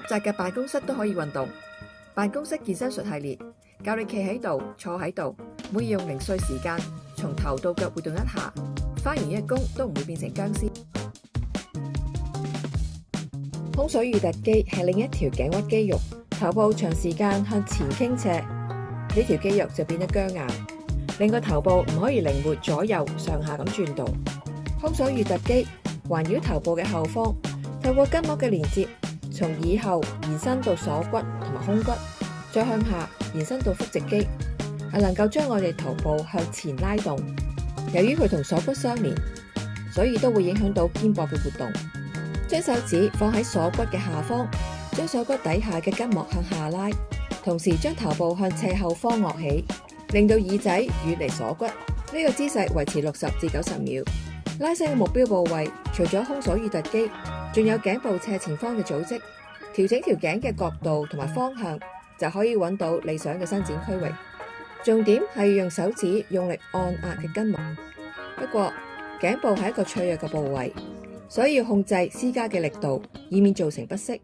窄嘅辦公室都可以運動。辦公室健身術系列教你企喺度、坐喺度，每日用零碎時間從頭到腳活動一下，返完一日工都唔會變成僵屍。空水乳突肌係另一條頸屈肌肉，頭部長時間向前傾斜，呢條肌肉就變得僵硬，令個頭部唔可以靈活左右上下咁轉動。空水乳突肌環繞頭部嘅後方，透過筋膜嘅連接，從耳後延伸到鎖骨同埋胸骨，再向下延伸到腹直肌，係能夠將我哋頭部向前拉動。由於佢同鎖骨相連，所以都會影響到肩膊嘅活動。將手指放喺鎖骨嘅下方，將鎖骨底下嘅筋膜向下拉，同時將頭部向斜後方擱起，令到耳仔遠離鎖骨。呢個姿勢維持60至90秒。拉伸嘅目標部位除咗空水乳突肌，仲有頸部斜前方嘅組織。調整條頸嘅角度同埋方向，就可以揾到理想嘅伸展區域。重點係要用手指用力按壓嘅筋膜。不過頸部係一個脆弱嘅部位，所以要控制施加嘅力度，以免造成不適。